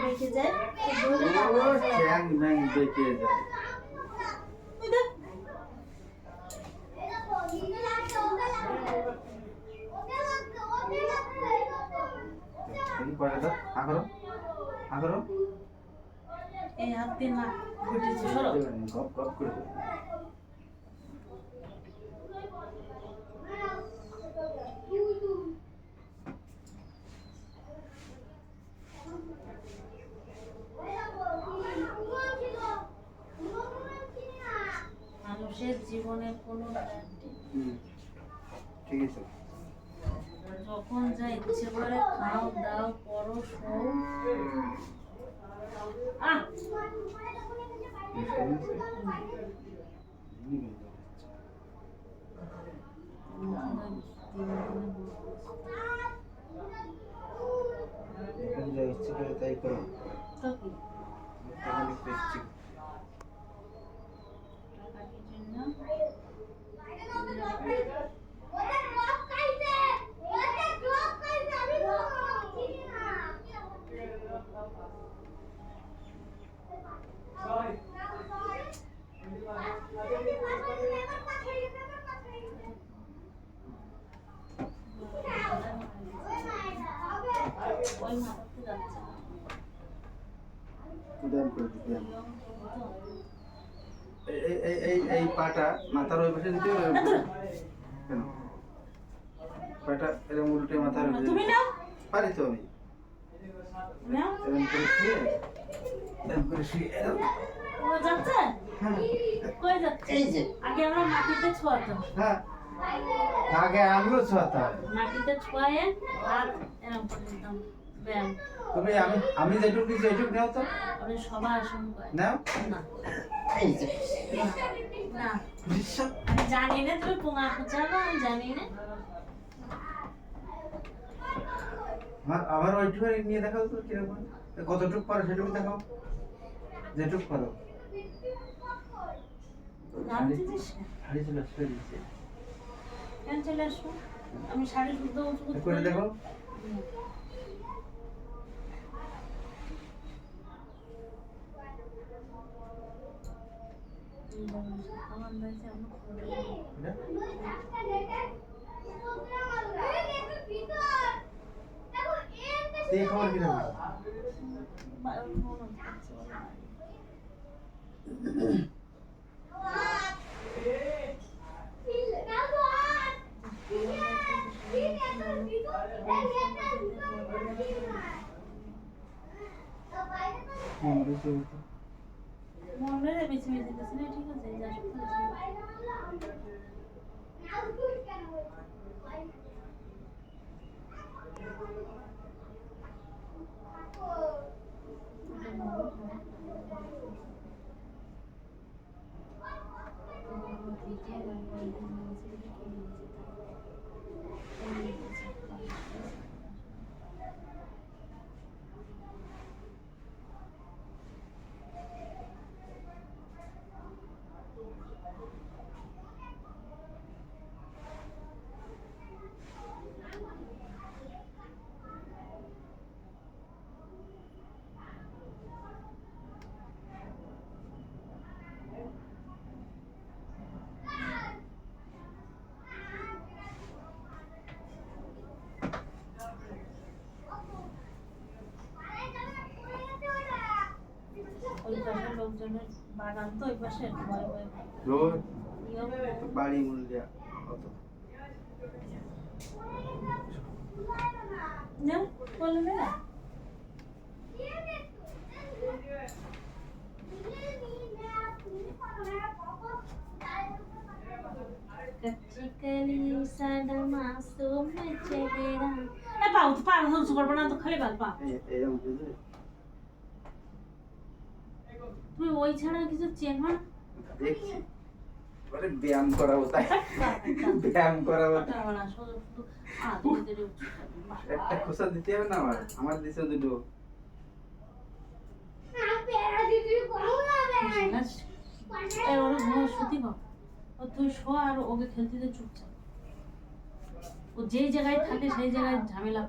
বেঁকে যায় চ্যাং ম্যাং বেঁকে যায়। এই হাত দিয়ে না ঘুটেছে সরো গপ গপ করে মানুষের জীবনের কোনো গ্যারান্টি ঠিক আছে। যখন যা ইচ্ছে করে খাও দাও পড়ো শোও যা ইচ্ছে করে তাই করো। তো কি ওই মাথাতে যাচ্ছে না এই পাটা মাথার ওই পাশে নিতে হবে কেন? পাটা এরকম উল্টে মাথার তুমি নাও পারি তো আমি নাও এরকম করে শুয়ে এরকম করে শুয়ে ও যাচ্ছে কই যাচ্ছে এই যে আগে আমরা মাটিতে ছোঁয়াতাম হ্যাঁ আগে আমিও ছোঁয়াতাম। মাটিতে ছোঁয়ে হাত এরকম করে দিতাম ব্যায়াম তুমি আমি যেটুকু দিচ্ছি এইটুকু নাও তো ওরে সবাই আসন করে নাও। না এই যে না আমি জানি না তুমি পোঙা খুঁচাবো আমি জানি না আবার ওইটুকু নিয়ে দেখাও তো কিরকম কতটুকু পারো সেটুকু দেখাও যেটুকু পারো। জানতেছিস শাড়ি চলে আসবে নিচে কেন চলে আসবো আমি শাড়ি শুদ্ধ উঁচু করে দেখো। আমার দাইছে আমরা এই খবর কিরকম? মনে বেছে বেছে দিতেছে না ঠিক আছে যা ওই পাশে লোকজনের বাগান তো ওই পাশে ভয় ভয় বাড়ি মূল্য কত না বলবে না कच्ची कली साडा मासूम चेहरा ए पाऊ तो पार हो सुपर बना तो खाली बाल पा এরকম বুঝলে তুমি ওই ছাড়া কিছু চেনো না দেখছি বলে ব্যায়াম করাবো তাই ব্যায়াম করাবো না শুধু ধীরে ধীরে একটা খোসা দিতে হবে না আমার দিছে দুটো এ ওরা ঘুমো শুতি কর ও তুই শো আর ওকে খেলতে দে চুপচাপ ও যেই জায়গায় থাকে সেই জায়গায় ঝামেলা